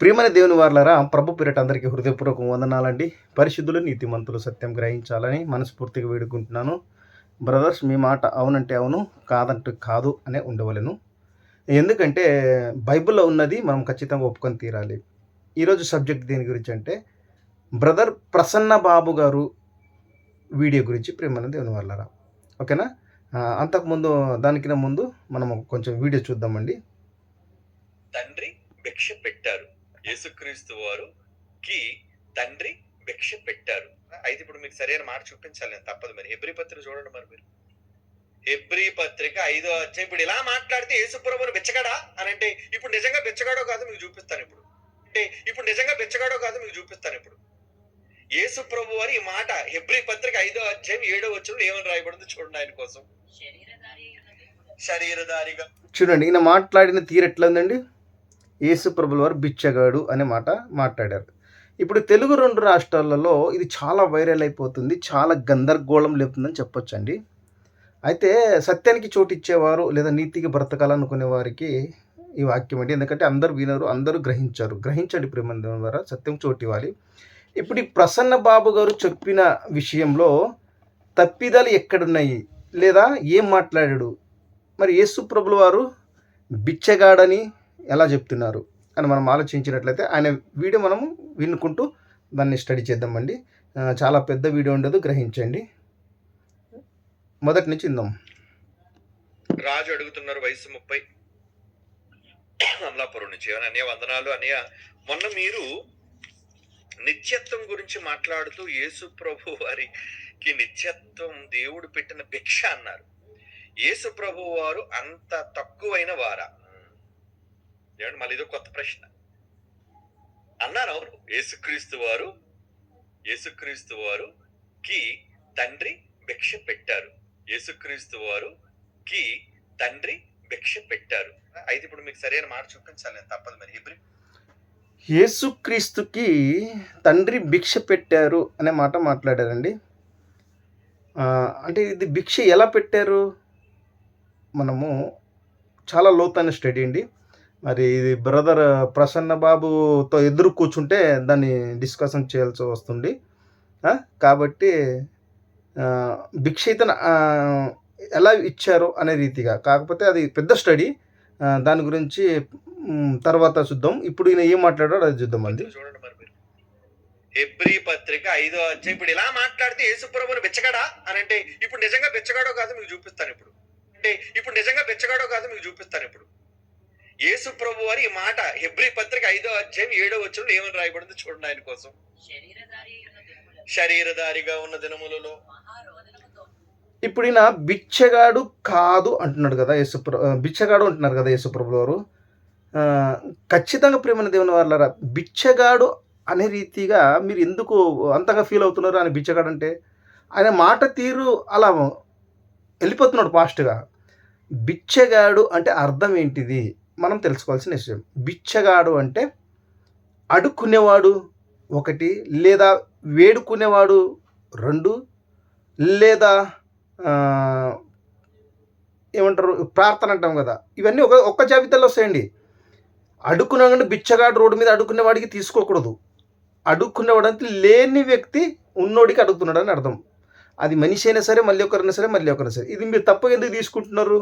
ప్రియమైన దేవుని వారలారా, ప్రభు పేరిట అందరికీ హృదయపూర్వక వందనాలండి. పరిశుద్ధులు, నీతిమంతులు సత్యం గ్రహించాలని మనస్ఫూర్తిగా వేడుకుంటున్నాను. బ్రదర్స్, మీ మాట అవునంటే అవును, కాదంటే కాదు అనే ఉండవలెను. ఎందుకంటే బైబిల్‌లో ఉన్నది మనం ఖచ్చితంగా ఒప్పుకొని తీరాలి. ఈరోజు సబ్జెక్ట్ దేని గురించి అంటే, బ్రదర్ ప్రసన్న బాబు గారు వీడియో గురించి ప్రియమైన దేవుని వారలారా. ఓకేనా? అంతకుముందు దానికన్నా ముందు మనము కొంచెం వీడియో చూద్దామండి. తండ్రి భిక్ష పెట్టారు, యేసుక్రీస్తు వారుకి తండ్రి భిక్ష పెట్టారు. అయితే ఇప్పుడు మీకు సరైన మాట చూపించాలి, నేను తప్పదు. మరి హెబ్రీ పత్రిక చూడండి. మరి మీరు హెబ్రీ పత్రిక 5వ అధ్యాయం. ఇప్పుడు ఇలా మాట్లాడితే యేసుప్రభుని బిచ్చగాడా అని అంటే ఇప్పుడు నిజంగా బిచ్చగాడో కాదు మీకు చూపిస్తాను. ఇప్పుడు నిజంగా బిచ్చగాడో కాదు మీకు చూపిస్తాను. ఇప్పుడు యేసు ప్రభు వారి ఈ మాట హెబ్రీ పత్రిక 5వ అధ్యాయం 7వ వచనంలో ఏమని రాయబడిందో చూడండి. ఆయన కోసం శరీరధారిగా చూడండి, ఈయన మాట్లాడిన తీరు ఎట్లా ఉందండి. యేసు ప్రభుల వారు బిచ్చగాడు అనే మాట మాట్లాడారు. ఇప్పుడు తెలుగు 2 రాష్ట్రాలలో ఇది చాలా వైరల్ అయిపోతుంది, చాలా గందరగోళం లేపుతుందని చెప్పొచ్చండి. అయితే సత్యానికి చోటు ఇచ్చేవారు లేదా నీతికి బ్రతకాలనుకునే వారికి ఈ వాక్యం అండి. ఎందుకంటే అందరూ వినరు, అందరూ గ్రహించారు. గ్రహించండి ప్రియమైన దేవుని ద్వారా, సత్యం చోటు ఇవ్వాలి. ఇప్పుడు ఈ ప్రసన్న బాబు గారు చెప్పిన విషయంలో తప్పిదాలు ఎక్కడున్నాయి, లేదా ఏం మాట్లాడాడు, మరి యేసు ప్రభుల వారు బిచ్చగాడని ఎలా చెప్తున్నారు అని మనం ఆలోచించినట్లయితే ఆయన వీడియో మనము వినుకుంటూ దాన్ని స్టడీ చేద్దామండి. చాలా పెద్ద వీడియో ఉండదు, గ్రహించండి. మొదటి నుంచి ఇందాం. రాజు అడుగుతున్నారు, వయసు 30, అమలాపురం నుంచి. అన్నయ్య వందనాలు. అన్నయ్య, మొన్న మీరు నిత్యత్వం గురించి మాట్లాడుతూ యేసు ప్రభు వారికి నిత్యత్వం దేవుడు పెట్టిన భిక్ష అన్నారు. యేసు ప్రభు వారు అంత తక్కువైన వారా? ఏమండి, మళ్ళీ ఇదో కొత్త ప్రశ్న అన్నారు. అవును, యేసుక్రీస్తు వారుకి తండ్రి భిక్ష పెట్టారు. యేసుక్రీస్తు వారుకి తండ్రి భిక్ష పెట్టారు. అయితే ఇప్పుడు మీకు సరైన మాట చూపించాలి, నేను తప్పదు. మరి హెబ్రీ యేసుక్రీస్తుకి తండ్రి భిక్ష పెట్టారు అనే మాట మాట్లాడారండి. అంటే ఇది భిక్ష ఎలా పెట్టారు, మనము చాలా లోతైన స్టడీ అండి. మరి ఇది బ్రదర్ ప్రసన్న బాబుతో ఎదురు కూర్చుంటే దాన్ని డిస్కషన్ చేయాల్సి వస్తుంది. కాబట్టి భిక్ష ఇతను ఎలా ఇచ్చారు అనే రీతిగా, కాకపోతే అది పెద్ద స్టడీ, దాని గురించి తర్వాత చూద్దాం. ఇప్పుడు ఈయన ఏం మాట్లాడాడో అది చూద్దాం అండి. చూడండి. మరి మీరు హెబ్రీ పత్రిక 5వ అధ్యాయం. ఇప్పుడు ఇలా మాట్లాడితే యేసు ప్రభుని బిచ్చగాడా అని అంటే ఇప్పుడు నిజంగా బిచ్చగాడో కాదు మీకు చూపిస్తాను. ఇప్పుడు నిజంగా బిచ్చగాడో కాదు మీకు చూపిస్తాను. ఇప్పుడు యేసు ప్రభు వారి ఈ మాట హెబ్రీ పత్రిక 5వ అధ్యాయం 7వ వచనంలో ఏమని రాయబడిందో చూడండి. ఆయన కోసం శరీరధారిగా ఉన్న దినములలో. ఇప్పుడు ఈయన బిచ్చగాడు కాదు అంటున్నాడు కదా, బిచ్చగాడు అంటున్నారు కదా యేసుప్రభుల వారు. ఖచ్చితంగా ప్రియమైన దేవుని వారలారా, బిచ్చగాడు అనే రీతిగా మీరు ఎందుకు అంతగా ఫీల్ అవుతున్నారు అని బిచ్చగాడు అంటే? ఆయన మాట తీరు అలా వెళ్ళిపోతున్నాడు ఫాస్ట్గా. బిచ్చగాడు అంటే అర్థం ఏంటిది మనం తెలుసుకోవాల్సిన విషయం. బిచ్చగాడు అంటే అడుక్కునేవాడు 1, లేదా వేడుకునేవాడు 2, లేదా ఏమంటారు ప్రార్థన అంటాం కదా, ఇవన్నీ ఒక్క జాబితాలో వస్తాయండి. అడుక్కునేవాడిని బిచ్చగాడు రోడ్డు మీద అడుక్కునేవాడికి తీసుకోకూడదు. అడుక్కునేవాడు అంటే లేని వ్యక్తి ఉన్నోడికి అడుగుతున్నాడు అని అర్థం. అది మనిషి అయినా సరే, మళ్ళీ ఒకరైనా సరే. ఇది మీరు తప్ప ఎందుకు తీసుకుంటున్నారు?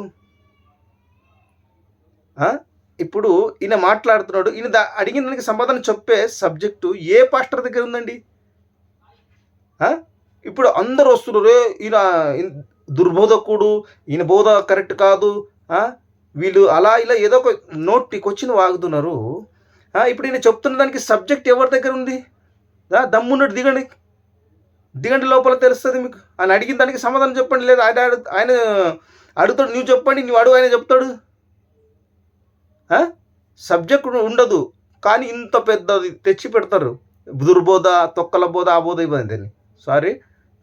ఇప్పుడు ఈయన మాట్లాడుతున్నాడు, ఈయన అడిగిన దానికి సమాధానం చెప్పే సబ్జెక్టు ఏ పాస్టర్ దగ్గర ఉందండి? ఇప్పుడు అందరూ వస్తున్నారు, ఈయన దుర్బోధకుడు, ఈయన బోధ కరెక్ట్ కాదు, వీళ్ళు అలా ఇలా ఏదో ఒక నోటికి వచ్చిన వాగుతున్నారు. ఇప్పుడు ఈయన చెప్తున్న దానికి సబ్జెక్ట్ ఎవరి దగ్గర ఉంది? దమ్మున్నట్టు దిగండి లోపల తెలుస్తుంది మీకు. ఆయన అడిగిన దానికి సమాధానం చెప్పండి. లేదా ఆయన అడుగుతాడు, నువ్వు చెప్పండి, నువ్వు అడుగు, ఆయన చెప్తాడు. సబ్జెక్ట్ ఉండదు, కానీ ఇంత పెద్దది తెచ్చి పెడతారు. దుర్బోధ, తొక్కల బోధ, ఆ బోధ ఇవ్వదని. సారీ,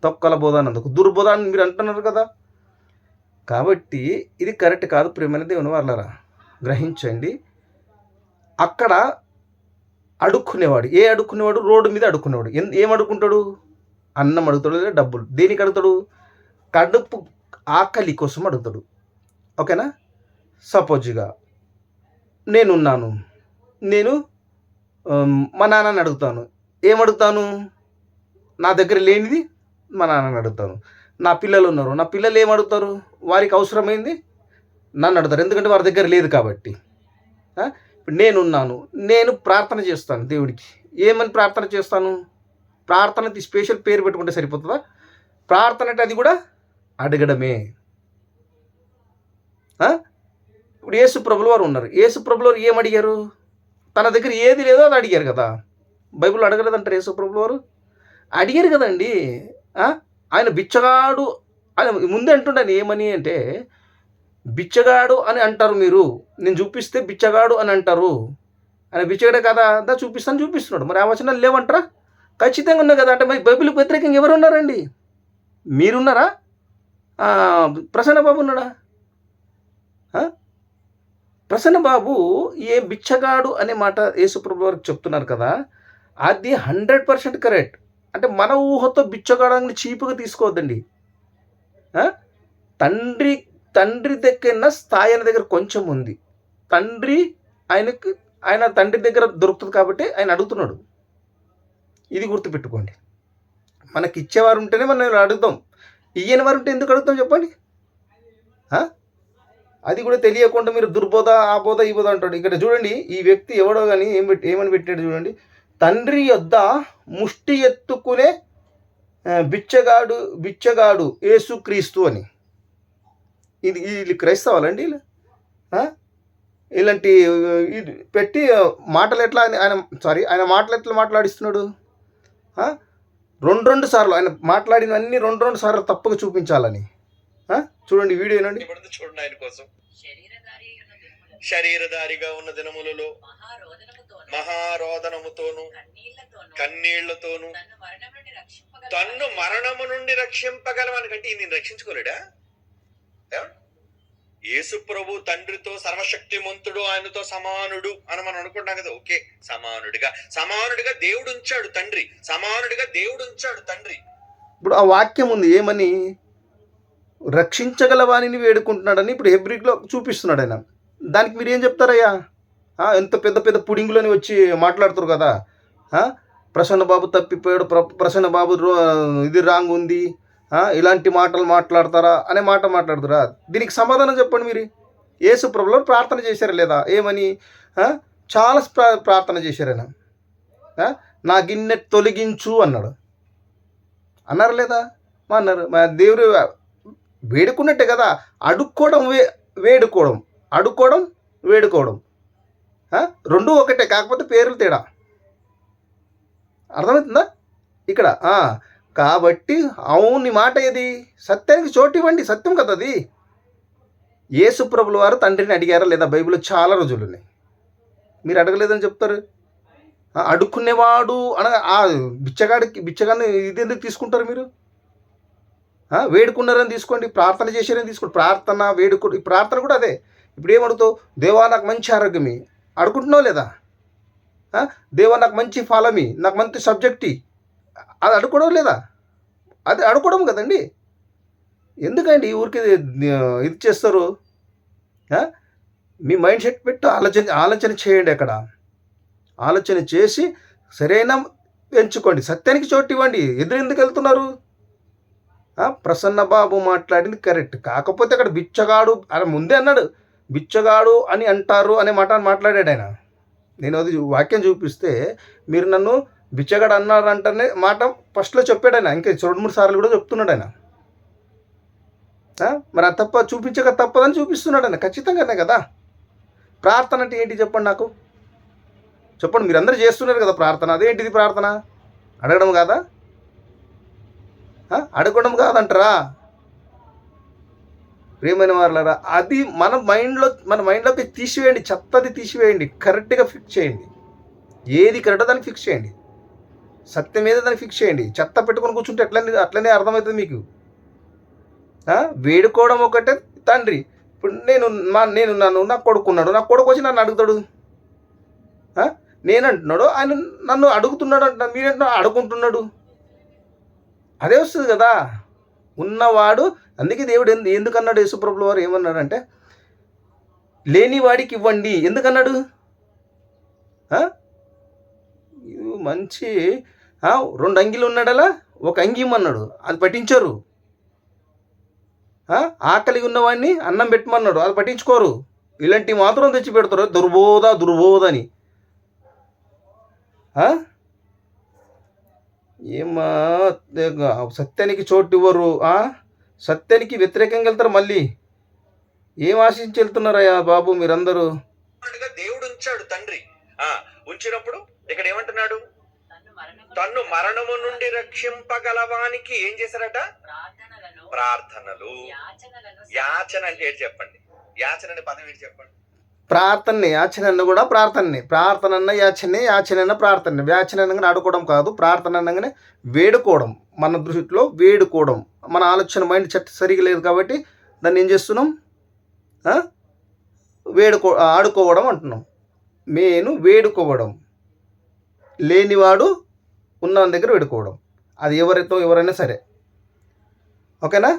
తొక్కల బోధ అన్నందుకు దుర్బోధ అని మీరు అంటున్నారు కదా. కాబట్టి ఇది కరెక్ట్ కాదు ప్రియమైన దేవుని వారలారా, గ్రహించండి. అక్కడ అడుక్కునేవాడు, అడుక్కునేవాడు రోడ్డు మీద అడుక్కునేవాడు ఏం అడుక్కుంటాడు? అన్నం అడుగుతాడు, లేదా డబ్బులు. దేనికి అడుగుతాడు? కడుపు ఆకలి కోసం అడుగుతాడు. ఓకేనా? సపోజ్గా నేనున్నాను, నేను మా నాన్నని అడుగుతాను. ఏమడుగుతాను? నా దగ్గర లేనిది మా నాన్నని అడుగుతాను. నా పిల్లలు ఉన్నారు. నా పిల్లలు ఏమడుగుతారు? వారికి అవసరమైంది నన్ను అడుగుతారు. ఎందుకంటే వారి దగ్గర లేదు కాబట్టి. ఆ! ఇప్పుడు నేనున్నాను. నేను ప్రార్థన చేస్తాను దేవుడికి. ఏమని ప్రార్థన చేస్తాను? ప్రార్థనకి స్పెషల్ పేరు పెట్టుకుంటే సరిపోతదా? ప్రార్థన అంటే అది కూడా అడగడమే. ఆ! ఇప్పుడు యేసు ప్రభుల వారు ఉన్నారు. యేసు ప్రభుల వారు ఏమడిగారు? తన దగ్గర ఏది లేదో అది అడిగారు కదా! బైబిల్‌లో అడగలేదంటారా యేసు ప్రభుల వారు? అడిగారు కదండీ! ఆ! ఆయన బిచ్చగాడు ఆయన ముందే అంటుండాను ఏమని అంటే, బిచ్చగాడు అని అంటారు మీరు. నేను చూపిస్తే బిచ్చగాడు అని అంటారు. ఆయన బిచ్చగాడే కదా! దా చూపిస్తాను చూపిస్తున్నాడు. మరి ఆ వచనాలు లేవంటారా? ఖచ్చితంగా ఉన్నాయి కదా! అంటే మరి బైబిల్‌కి వ్యతిరేకంగా ఎవరున్నారండి? మీరున్నారా? ప్రసన్న బాబు ఉన్నాడా? ఆ! ప్రసన్న బాబు ఏ బిచ్చగాడు అనే మాట యేసుప్రభు వారికి చెప్తున్నారు కదా! అది 100% కరెక్ట్. అంటే మన ఊహతో బిచ్చగాడని చీప్‌గా తీసుకోవద్దండి. ఆ! తండ్రి తండ్రి దగ్గర స్థాయి ఆయన దగ్గర కొంచెం ఉంది. తండ్రి ఆయనకి ఆయన తండ్రి దగ్గర దొరుకుతది కాబట్టి ఆయన అడుగుతున్నాడు. ఇది గుర్తుపెట్టుకోండి. మనకిచ్చేవారు ఉంటేనే మనం అడుగుతాం. ఇయ్యని వారు ఉంటే ఎందుకు అడుగుతాం చెప్పండి? ఆ! అది కూడా తెలియకుండా మీరు దుర్బోధ, ఆ బోధ, ఈ బోధ అంటాడు. ఇక్కడ చూడండి ఈ వ్యక్తి ఎవడో గాని ఏమని పెట్టాడు చూడండి. తండ్రి యొద్ద ముష్టి ఎత్తుకునే బిచ్చగాడు యేసుక్రీస్తు అని. ఇది ఈళ్ళు క్రైస్తవాలండి ఈళ్ళు? ఆ! ఇలాంటి ఇది పెట్టి మాటలు ఎట్లా ఆయన మాటలు ఎట్లా మాట్లాడిస్తున్నాడు? ఆ! 2 సార్లు ఆయన మాట్లాడినవన్నీ 2 సార్లు తప్పుగా చూపించాలని. ఆ! చూడండి వీడియో వినండి. ఇవ్వబడింది చూడండి ఆయన కోసం. శరీరధారిగా ఉన్న దినములలో మహారోదనముతోను కన్నీళ్లతోను తన్ను మరణము నుండి రక్షింపగలవనికంటే ఈయన రక్షించుకోలేడా? యేసు ప్రభు తండ్రితో సర్వశక్తిమంతుడు, ఆయనతో సమానుడు అని మనం అనుకుంటాం కదా. ఓకే, సమానుడిగా దేవుడు ఉంచాడు తండ్రి. ఇప్పుడు ఆ వాక్యం ఉంది ఏమని? రక్షించగల వానిని వేడుకుంటున్నాడని ఇప్పుడు హెబ్రీలో చూపిస్తున్నాడు ఆయన. దానికి మీరు ఏం చెప్తారయ్యా? ఎంత పెద్ద పెద్ద పుడింగులని వచ్చి మాట్లాడుతారు కదా. ప్రసన్న బాబు తప్పిపోయాడు, ప్రసన్న బాబు ఇది రాంగ్ ఉంది, ఇలాంటి మాటలు మాట్లాడతారా అనే మాట మాట్లాడుతారా? దీనికి సమాధానం చెప్పండి మీరు. యేసు ప్రభువులు ప్రార్థన చేశారా లేదా? ఏమని? చాలా ప్రార్థన చేశారు ఆయన. నా గిన్నె తొలగించు అన్నాడు. అన్నారు లేదా? అన్నారు. మా దేవుడు వేడుకున్నట్టే కదా. అడుక్కోవడం వేడుకోవడం, వేడుకోవడం రెండు ఒకటే, కాకపోతే పేర్లు తేడా. అర్థమవుతుందా ఇక్కడ? కాబట్టి అవుని మాట ఏది? సత్యానికి చోటు ఇవ్వండి. సత్యం కదా అది. యేసు ప్రభుల వారు తండ్రిని అడిగారా లేదా? బైబిల్లో చాలా రోజులు ఉన్నాయి. మీరు అడగలేదని చెప్తారు. అడుక్కునేవాడు అనగా బిచ్చగాడిని ఇది ఎందుకు తీసుకుంటారు మీరు? వేడుకున్నారని తీసుకోండి, ప్రార్థన చేశారని తీసుకోండి. ప్రార్థన వేడుకు ప్రార్థన కూడా అదే. ఇప్పుడు ఏమడుగుతావు? దేవా నాకు మంచి ఆరోగ్యమి అడుకుంటున్నావు లేదా? దేవా నాకు మంచి ఫలమి, నాకు మంచి సబ్జెక్టి, అది అడుకోవడం లేదా? అది అడుకోవడం కదండి. ఎందుకండి ఊరికి ఇది చేస్తారు? మీ మైండ్ సెట్ పెట్టి ఆలోచన చేయండి. అక్కడ ఆలోచన చేసి సరైన ఎంచుకోండి. సత్యానికి చోటు ఇవ్వండి. ఎందుకు వెళ్తున్నారు? ప్రసన్న బాబు మాట్లాడింది కరెక్ట్. కాకపోతే అక్కడ బిచ్చగాడు అని ముందే అన్నాడు. బిచ్చగాడు అని అంటారు అనే మాట మాట్లాడాడు ఆయన. నేను అది వాక్యం చూపిస్తే మీరు నన్ను బిచ్చగాడు అన్నారంటనే మాట ఫస్ట్లో చెప్పాడు ఆయన. ఇంకా 2-3 సార్లు కూడా చెప్తున్నాడు ఆయన. మరి అది చూపించక తప్పదని చూపిస్తున్నాడు ఆయన. ఖచ్చితంగానే కదా. ప్రార్థన అంటే ఏంటి చెప్పండి నాకు? చెప్పండి. మీరు అందరూ చేస్తున్నారు కదా ప్రార్థన. అదేంటిది ప్రార్థన? అడగడం కాదా? అడగడం కాదంటారా? ప్రియమైన వారలారా, అది మన మైండ్లోకి తీసివేయండి. చెత్తది తీసివేయండి. కరెక్ట్గా ఫిక్స్ చేయండి. ఏది కరెక్టో దానికి ఫిక్స్ చేయండి. సత్యం ఏదో దాన్ని ఫిక్స్ చేయండి. చెత్త పెట్టుకొని కూర్చుంటే అట్లనే అర్థమవుతుంది మీకు. వేడుకోవడం ఒకటే తండ్రి. ఇప్పుడు నా కొడుకున్నాడు. నా కొడుకు వచ్చి నన్ను అడుగుతాడు. నేనంటున్నాడు, ఆయన నన్ను అడుగుతున్నాడు అంటున్నాడు. మీరేంటున్నా అడుగుంటున్నాడు. అదే వస్తుంది కదా ఉన్నవాడు. అందుకే దేవుడు ఎందుకన్నాడు? యేసుప్రభుల వారు ఏమన్నాడంటే లేని వాడికి ఇవ్వండి. ఎందుకన్నాడు? మంచి 2 అంగీలు ఉన్నాడలా, ఒక అంగి ఇమ్మన్నాడు. అది పట్టించరు. ఆకలిగా ఉన్నవాడిని అన్నం పెట్టమన్నాడు. అది పట్టించుకోరు. ఇలాంటివి మాత్రం తెచ్చి పెడతారు. దుర్బోధ అని. ఏమా సత్యానికి చోటు ఇవ్వరు. సత్యానికి వ్యతిరేకంగా వెళ్తారు. మళ్ళీ ఏం ఆశించి వెళ్తున్నారయ్యా బాబు మీరందరూ? దేవుడు ఉంచాడు తండ్రి. ఉంచినప్పుడు ఇక్కడ ఏమంటున్నాడు? తన్ను మరణము నుండి రక్షింపగలవానికి ఏం చేశారట? ప్రార్థనలు. యాచన అంటే ఏంటి చెప్పండి? యాచన అనే పదం ఏంటి చెప్పండి? ప్రార్థనే. యాచన అన్న కూడా ప్రార్థనే. ప్రార్థన అన్న యాచనే, యాచన అన్న ప్రార్థనే. యాచన అనగానే ఆడుకోవడం కాదు, ప్రార్థన అనగానే వేడుకోవడం. మన దృష్టిలో వేడుకోవడం. మన ఆలోచన మైండ్ సరిగా లేదు కాబట్టి దాన్ని ఏం చేస్తున్నాం? ఆడుకోవడం అంటున్నాం. వేడుకోవడం. లేనివాడు ఉన్న దగ్గర వేడుకోవడం. అది ఎవరైనా సరే. ఓకేనా?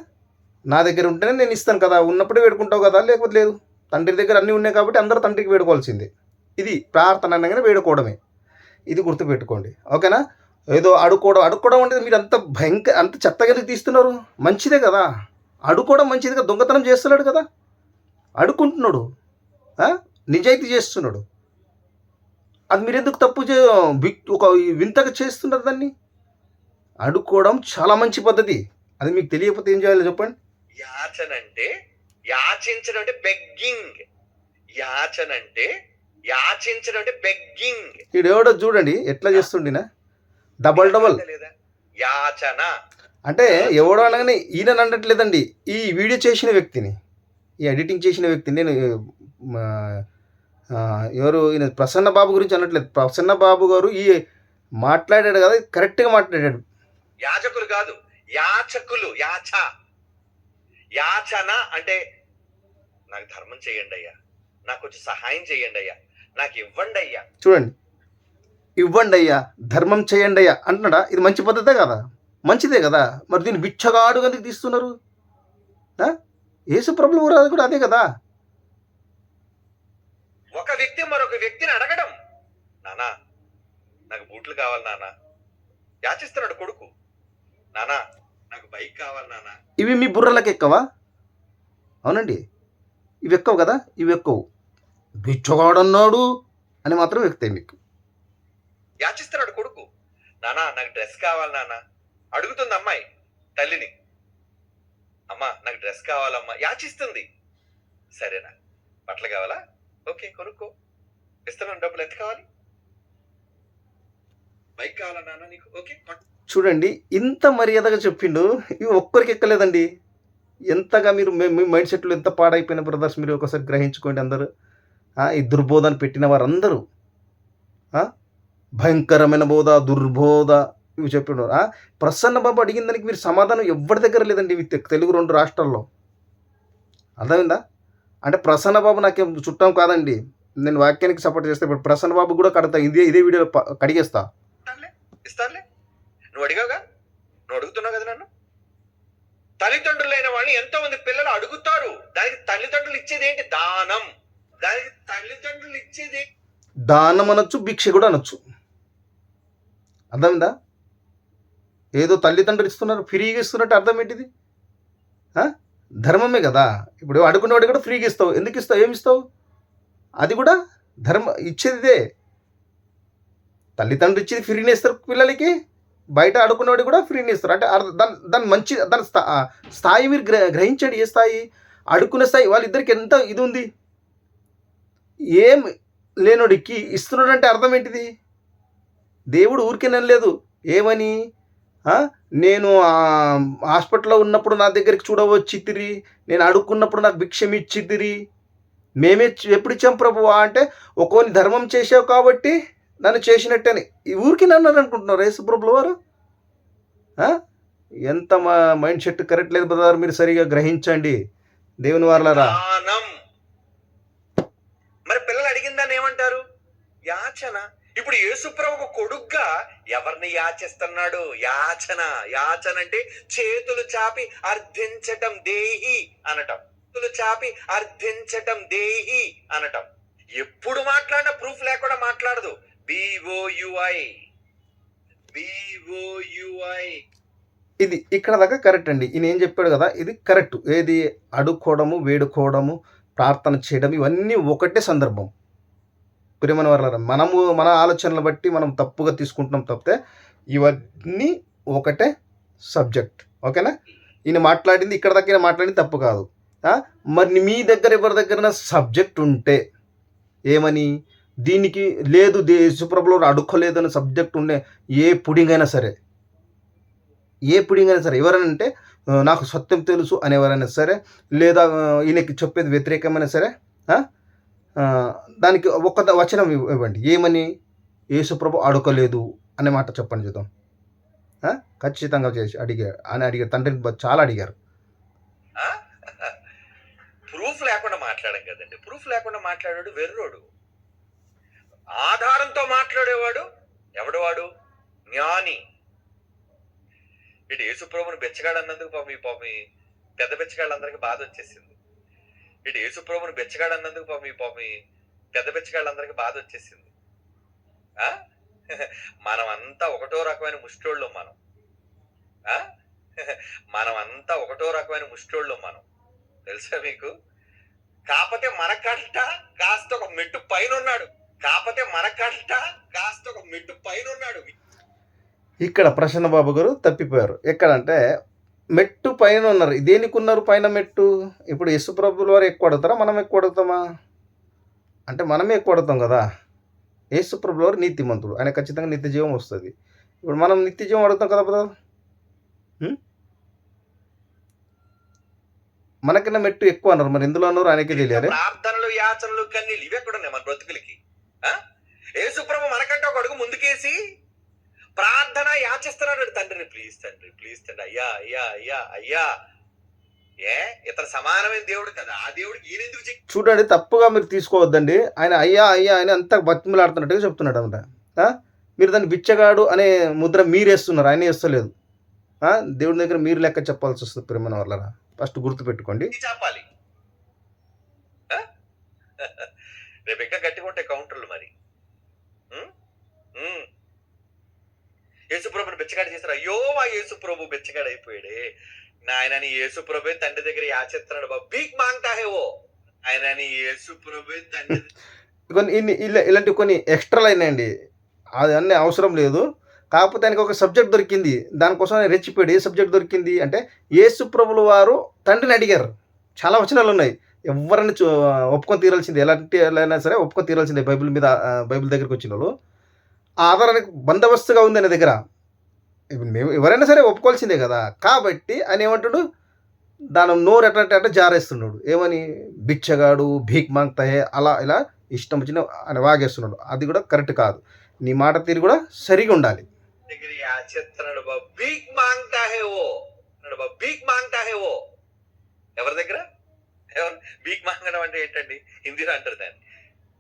నా దగ్గర ఉంటేనే నేను ఇస్తాను కదా, ఉన్నప్పుడే వేడుకుంటావు కదా, లేకపోతే లేదు. తండ్రి దగ్గర అన్నీ ఉన్నాయి కాబట్టి అందరూ తండ్రికి వేడుకోవాల్సిందే. ఇది ప్రార్థన అనగానే వేడుకోవడమే. ఇది గుర్తుపెట్టుకోండి. ఓకేనా? ఏదో అడుక్కోవడం అంటే మీరు అంత చెత్తగా తీస్తున్నారు. మంచిదే కదా, అడుక్కోవడం మంచిది కదా. దొంగతనం చేస్తున్నాడు కదా, అడుక్కుంటున్నాడు, నిజాయితీ చేస్తున్నాడు. అది మీరు ఎందుకు ఒక వింతగా చేస్తున్నారు దాన్ని? అడుక్కోవడం చాలా మంచి పద్ధతి. అది మీకు తెలియకపోతే ఏం చేయాలో చెప్పండి. యాచన అంటే యాచించడం అంటే బెగ్గింగ్. యాచన అంటే యాచించడం అంటే బెగ్గింగ్. ఈడెవడో చూడండి ఎట్లా చేస్తుండినా, డబల్ లేదా యాచన అంటే ఎవడో అనగానే ఈయన అనట్లేదండి. ఈ వీడియో చేసిన వ్యక్తిని, ఈ ఎడిటింగ్ చేసిన వ్యక్తిని. నేను ఎవరు ఈయన ప్రసన్న బాబు గురించి అనట్లేదు. ప్రసన్న బాబు గారు ఈ మాట్లాడాడు కదా, కరెక్ట్గా మాట్లాడాడు. యాజకులు కాదు, యాచకులు. యాచన అంటే నాకు ధర్మం చేయండి అయ్యా, నాకు కొంచెం సహాయం చేయండి అయ్యా, నాకు ఇవ్వండి అయ్యా. చూడండి, ఇవ్వండి అయ్యా, ధర్మం చేయండి అయ్యా అంటున్నాడా? ఇది మంచి పద్ధతే కదా, మంచిదే కదా. మరి దీన్ని బిచ్చగాడు ఎందుకు తీస్తున్నారు? యేసు ప్రభువు కూడా అదే కదా. ఒక వ్యక్తి మరొక వ్యక్తిని అడగడం, నానా నాకు బూట్లు కావాలి నానా. యాచిస్తున్నాడు కొడుకు, నానా నాకు బైక్ కావాలి నానా. ఇవి మీ బుర్రలకు ఎక్కవా? అవునండి, ఇవి ఎక్కవు కదా. ఇవి ఎక్కవు. బిచ్చగాడన్నాడు అని మాత్రం ఎక్కుతాయి మీకు. యాచిస్తున్నాడు కొడుకు, నానా నాకు డ్రెస్ కావాలి నానా. అడుగుతుంది అమ్మాయి తల్లిని, అమ్మా నాకు డ్రెస్ కావాలమ్మా. యాచిస్తుంది. సరేనా, బట్టలు కావాలా? ఓకే కొనుక్కో, ఇస్తున్నాను డబ్బులు. ఎంత కావాలి? బైక్ కావాలా నాన్న నీకు? ఓకే. చూడండి, ఇంత మర్యాదగా చెప్పిండు. ఇవి ఒక్కరికి ఎక్కలేదండి. ఎంతగా మీరు మీ మైండ్ సెట్లు ఎంత పాడైపోయిన బ్రదర్స్, మీరు ఒకసారి గ్రహించుకోండి అందరూ. ఈ దుర్బోధన పెట్టిన వారందరూ భయంకరమైన బోధ, దుర్బోధ ఇవి చెప్పిన ప్రసన్న బాబు అడిగిన దానికి మీరు సమాధానం ఎవరి దగ్గర లేదండి. ఇవి తెలుగు 2 రాష్ట్రాల్లో. అర్థమైందా? అంటే ప్రసన్న బాబు నాకేం చుట్టం కాదండి. నేను వాక్యానికి సపోర్ట్ చేస్తే ఇప్పుడు ప్రసన్న బాబు కూడా కడతా, ఇదే వీడియో కడిగేస్తా. ఇస్తానులే, నువ్వు అడిగావుగా, నువ్వు అడుగుతున్నావు కదా నన్ను. తల్లిదండ్రులైన వాళ్ళని ఎంతో మంది పిల్లలు అడుగుతారు. దానికి తల్లిదండ్రులు ఇచ్చేది ఏంటి? దానం. దానికి తల్లిదండ్రులు ఇచ్చేది దానం అనొచ్చు, భిక్ష కూడా అనొచ్చు. అర్థమైందా? ఏదో తల్లిదండ్రులు ఇస్తున్నారు, ఫ్రీగా ఇస్తున్నట్టు అర్థం ఏంటిది? ధర్మమే కదా. ఇప్పుడు అడుగునేవాడు కూడా ఫ్రీగా ఇస్తావు. ఎందుకు ఇస్తావు? ఏమి ఇస్తావు? అది కూడా ఇచ్చేది ఇదే. తల్లిదండ్రులు ఇచ్చేది ఫ్రీనే ఇస్తారు పిల్లలకి, బయట అడుగునేవాడు కూడా ఫ్రీనే ఇస్తారు. అంటే దాని స్థాయి మీరు గ్రహించండి. ఏ స్థాయి? అడుక్కునే స్థాయి. వాళ్ళిద్దరికి ఎంత ఇది ఉంది. ఏం లేనోడికి ఇస్తున్నాడు అంటే అర్థం ఏంటిది? దేవుడు ఊరికే ననలేదు. ఏమని? నేను హాస్పిటల్లో ఉన్నప్పుడు నా దగ్గరికి చూడవచ్చితిరి, నేను అడుక్కున్నప్పుడు నాకు భిక్షం ఇచ్చితిరి. మేమే ఎప్పుడు ఇచ్చాం ప్రభువా అంటే, ఒక్కోని ధర్మం చేసావు కాబట్టి నన్ను చేసినట్టని. ఈ ఊరికి నన్ను అనుకుంటున్నారు యేసు ప్రభుల వారు. ఎంత మైండ్ సెట్ కరెక్ట్ లేదు బ్రదర్, మీరు సరిగా గ్రహించండి దేవుని వారలారా. మరి పిల్లలు అడిగిన దాన్ని ఏమంటారు? యాచన. ఇప్పుడు యేసుప్రభువు కొడుగ్గా ఎవరిని యాచిస్తున్నాడు? యాచన. యాచన అంటే చేతులు చాపి అర్థించటం, దేహి అనటం. చేతులు చాపి అర్థించటం, దేహి అనటం. ఎప్పుడు మాట్లాడినా ప్రూఫ్ లేకుండా మాట్లాడదు. BOUI. BOUI. ఇది ఇక్కడ దాకా కరెక్ట్ అండి. ఈయన ఏం చెప్పాడు కదా, ఇది కరెక్ట్. ఏది అడుక్కోవడము, వేడుకోవడము, ప్రార్థన చేయడం ఇవన్నీ ఒకటే సందర్భం. ప్రియమైన వారలారా, మనము మన ఆలోచనలు బట్టి మనం తప్పుగా తీసుకుంటున్నాం తప్పితే ఇవన్నీ ఒకటే సబ్జెక్ట్. ఓకేనా? ఈయన మాట్లాడింది ఇక్కడ దాకా ఈయన మాట్లాడింది తప్పు కాదు. మరి మీ దగ్గర ఎవరి దగ్గర సబ్జెక్ట్ ఉంటే ఏమని దీనికి లేదు యేసుప్రభులో అడుక్కోలేదని సబ్జెక్ట్ ఉండే ఏ పుడింగ్ అయినా సరే ఎవరైనా అంటే నాకు సత్యం తెలుసు అని ఎవరైనా సరే, లేదా ఈయనకి చెప్పేది వ్యతిరేకమైనా సరే, దానికి ఒక వచనం ఇవ్వండి. ఏమని? యేసుప్రభు అడుకోలేదు అనే మాట చెప్పండి చూద్దాం. ఖచ్చితంగా చేసి అడిగారు తండ్రిని చాలా అడిగారు. ప్రూఫ్ లేకుండా మాట్లాడడం కదండి. ప్రూఫ్ లేకుండా మాట్లాడాడు వెర్రోడు. ఆధారంతో మాట్లాడేవాడు ఎవడు? వాడు జ్ఞాని. ఇటు యేసుప్రభుని బెచ్చగాడు అన్నందుకు పాపం పెద్ద బెచ్చగాళ్ళందరికీ బాధ వచ్చేసింది. ఇటు యేసుప్రభుని బెచ్చగాడు అన్నందుకు పాపం పెద్ద బెచ్చగాళ్ళందరికీ బాధ వచ్చేసింది. మనం అంతా ఒకటో రకమైన ముష్టోళ్ళు. మనమంతా ఒకటో రకమైన ముష్టోళ్ళు మనం, తెలుసా మీకు? కాకపోతే మనకంట కాస్త ఒక మెట్టు పైన ఉన్నాడు. ఇక్కడ ప్రసన్న బాబు గారు తప్పిపోయారు. ఎక్కడంటే మెట్టు పైన ఉన్నారు. దేనికి ఉన్నారు పైన మెట్టు? ఇప్పుడు యేసుప్రభుల వారు ఎక్కువ అడుగుతారా, మనం ఎక్కువ అడుగుతామా? అంటే మనమే ఎక్కువ అడుగుతాం కదా. యేసుప్రభుల వారు నీతిమంతుడు, ఆయన ఖచ్చితంగా నిత్య జీవం వస్తుంది. ఇప్పుడు మనం నిత్య జీవం అడుగుతాం కదా బ్రదర్. మనకన్నా మెట్టు ఎక్కువ అన్నారు. మరి ఎందులో అన్నారు ఆయనకే తెలియాలి. ప్రార్థనలు, యాచనలు, కన్నీళ్ళు ఇవి ఎక్కడ ఉన్నాయి మన బ్రతుకులకి? యేసుప్రభు మనకంటే ఒక అడుగు ముందుకేసి ప్రార్థన యాచిస్తున్నాడు తండ్రిని. ప్లీజ్ తండ్రి, అయ్యా అయ్యా అయ్యా అయ్యా. ఇతను సమానమైన దేవుడు కదా, ఆ దేవుడికి ఈయన ఎందుకు? చూడండి, తప్పుగా మీరు తీసుకోవద్దండి. ఆయన అయ్యా అయ్యా అని అంత బతిమలాడుతున్నట్టుగా చెప్తున్నాడు అనమాట. మీరు దాన్ని బిచ్చగాడు అనే ముద్ర మీరు వేస్తున్నారు, ఆయన వేస్తలేదు. దేవుడి దగ్గర మీరు లెక్క చెప్పాల్సి వస్తుంది. ప్రేమ వల్ల ఫస్ట్ గుర్తు పెట్టుకోండి. చెప్పాలి. రేపు ఇంకా గట్టిగా ఉంటాయి కౌంటర్లు. మరి యేసుప్రభుని బెచ్చగాడు చేశారు. అయ్యో ఆ యేసుప్రభు బెచ్చగాడు అయిపోయాడే. నాయనని యేసుప్రభు తండ్రి దగ్గర యాచిస్తున్నాడు. బాబు భీక్ మాంగ్తా హే ఓ. ఆయనని యేసుప్రభు తండ్రి ఇలాంటి కొన్ని ఎక్స్ట్రాలు అయినాయండి. అది అన్నీ అవసరం లేదు. కాకపోతే ఆయనకి ఒక సబ్జెక్ట్ దొరికింది, దానికోసం రెచ్చిపోయాడు. ఏ సబ్జెక్ట్ దొరికింది అంటే యేసుప్రభుల వారు తండ్రిని అడిగారు. చాలా వచనాలు ఉన్నాయి. ఎవరిని ఒప్పుకొని తీరాల్సిందే, ఎలాంటి అయినా సరే ఒప్పుకొని తీరాల్సిందే. బైబిల్ దగ్గరికి వచ్చిన వాళ్ళు ఆ ఆధారానికి బందోబస్తుగా ఉంది ఆయన దగ్గర. ఇప్పుడు మేము ఎవరైనా సరే ఒప్పుకోవాల్సిందే కదా. కాబట్టి ఆయన ఏమంటాడు, దాని నోరు ఎట్లా జారేస్తున్నాడు. ఏమని? బిచ్చగాడు, భీక్ మాంగ్తాయే, అలా ఇలా ఇష్టం వచ్చిన ఆయన వాగేస్తున్నాడు. అది కూడా కరెక్ట్ కాదు. నీ మాట తీరు కూడా సరిగా ఉండాలి. ఎవరి దగ్గర? భీక్ మాంగడం అంటే ఏంటండి? హిందీలో అంటారు దాన్ని.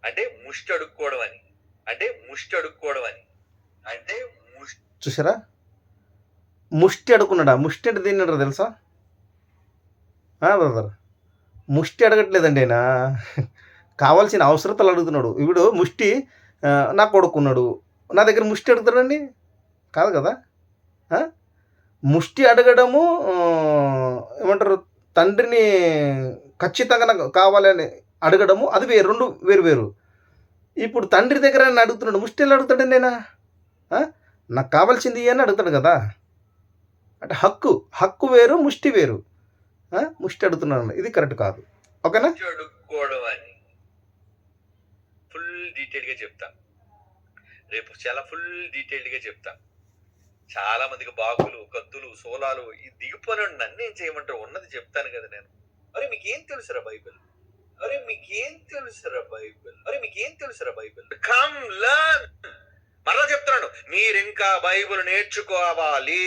అంటే ముష్టి అడుక్కోవడం అని. చూసారా? ముష్టి అడుక్కున్నాడా? ముష్టి అంటే దేన్ని అంటారు తెలుసా బ్రదర్? ముష్టి అడగట్లేదండి ఆయన, కావాల్సిన అవసరతలు అడుగుతున్నాడు. ఇప్పుడు ముష్టి నా కొడుకున్నాడు, నా దగ్గర ముష్టి అడుగుతాడండి? కాదు కదా. ముష్టి అడగడము ఏమంటారు, తండ్రిని ఖచ్చితంగా నాకు కావాలని అడగడము, అది వేరు, రెండు వేరు. ఇప్పుడు తండ్రి దగ్గర నన్ను అడుగుతున్నాడు, ముష్టి ఎలా అడుగుతాడండి ఆయన? నాకు కావాల్సింది అని అడుగుతాడు కదా. అంటే హక్కు వేరు, ముష్టి వేరు. ముష్టి అడుగుతున్నాను, ఇది కరెక్ట్ కాదు. ఓకేనా? అడుక్కోవడం అని ఫుల్ డీటెయిల్గా చెప్తాను రేపు, చాలా ఫుల్ డీటెయిల్గా చెప్తాను. చాలా మందికి బాగులు, కత్తులు, సోలాలు ఈ దిగిపోయిన నన్ను ఏం చేయమంటారు? ఉన్నది చెప్తాను కదా నేను. అరే మీకేం తెలుసురా బైబిల్? Come learn. మరలా చెప్తున్నాను, మీరింకా బైబిల్ నేర్చుకోవాలి.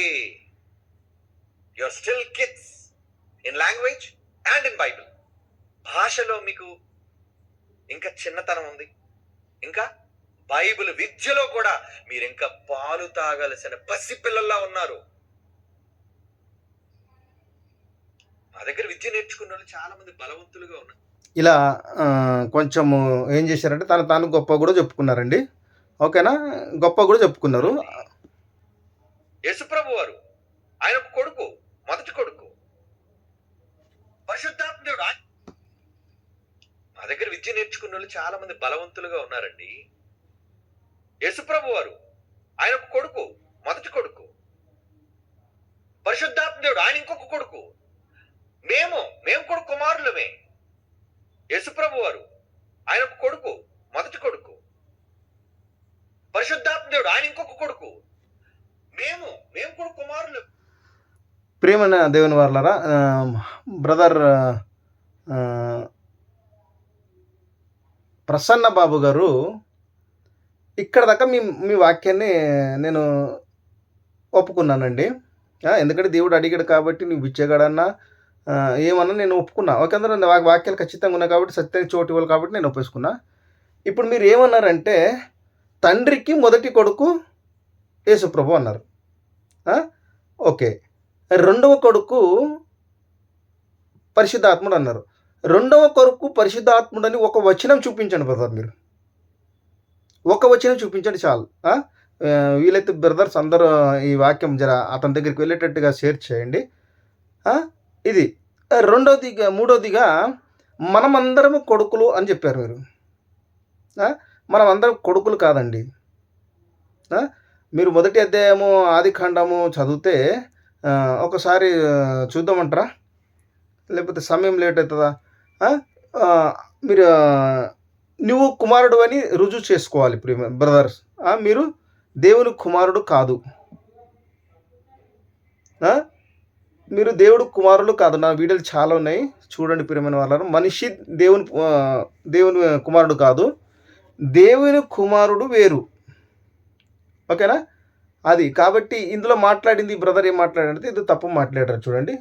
Your still kids in language and in Bible. భాషలో మీకు ఇంకా చిన్నతనం ఉంది. ఇంకా బైబిల్ విద్యలో కూడా మీరు ఇంకా పాలు తాగాల్సిన పసిపిల్లల్లా ఉన్నారు. మా దగ్గర విద్య నేర్చుకున్న వాళ్ళు చాలా మంది బలవంతులుగా ఉన్నారు. ఇలా కొంచెము ఏం చేశారంటే తాను గొప్ప కూడా చెప్పుకున్నారండి. ఓకేనా? గొప్ప కూడా చెప్పుకున్నారు. యేసుప్రభు వారు ఆయన ఒక కొడుకు, మొదటి కొడుకు. పరిశుద్ధాత్మ దేవుడు మా దగ్గర విద్య నేర్చుకున్న వాళ్ళు చాలా మంది బలవంతులుగా ఉన్నారండి. యేసుప్రభు వారు ఆయన ఒక కొడుకు, మొదటి కొడుకు. పరిశుద్ధాత్మ దేవుడు ఆయన ఇంకొక కొడుకు. మేము కూడా కుమారులమే. యేసుప్రభు వారు ఆయన ఒక కొడుకు, మొదటి కొడుకు. పరిశుద్ధాత్మ దేవుడు ఆయన ఇంకొక కొడుకు. మేము కూడా కుమారులు. ప్రియమైన దేవుని వారలారా, బ్రదర్ ప్రసన్న బాబు గారు ఇక్కడ దాకా మీ వాక్యాన్ని నేను ఒప్పుకున్నానండి. ఎందుకంటే దేవుడు అడిగాడు కాబట్టి నువ్వు బిచ్చగాడన్నా ఏమన్నా నేను ఒప్పుకున్నా. ఒకందరూ వాక్యాలు ఖచ్చితంగా ఉన్నాయి కాబట్టి సత్యానికి చోటు ఇవ్వాలి కాబట్టి నేను ఒప్పేసుకున్నా. ఇప్పుడు మీరు ఏమన్నారంటే తండ్రికి మొదటి కొడుకు యేసుప్రభు అన్నారు. ఓకే, రెండవ కొడుకు పరిశుద్ధాత్ముడు అన్నారు. రెండవ కొడుకు పరిశుద్ధాత్ముడని ఒక వచనం చూపించండి బ్రదర్. మీరు ఒక వచనం చూపించండి చాలు. వీలైతే బ్రదర్స్ అందరూ ఈ వాక్యం జర అతని దగ్గరికి వెళ్ళేటట్టుగా షేర్ చేయండి. ఇది మూడవదిగా మనమందరము కొడుకులు అని చెప్పారు మీరు. మనం అందరం కొడుకులు కాదండి. మీరు మొదటి అధ్యాయము ఆదికాండము చదివితే ఒకసారి చూద్దామంటారా, లేకపోతే సమయం లేట్ అవుతుందా? మీరు నువ్వు కుమారుడు అని రుజువు చేసుకోవాలి. ఇప్పుడు బ్రదర్స్, మీరు దేవుని కుమారుడు కాదు. మీరు దేవుడు కుమారులు కాదు. నా వీడియోలు చాలా ఉన్నాయి, చూడండి ప్రియమైన వాళ్ళను. మనిషి దేవుని కుమారుడు కాదు. దేవుని కుమారుడు వేరు. ఓకేనా? అది కాబట్టి ఇందులో మాట్లాడింది బ్రదర్ ఏం మాట్లాడంటే ఇది తప్పు మాట్లాడారు చూడండి.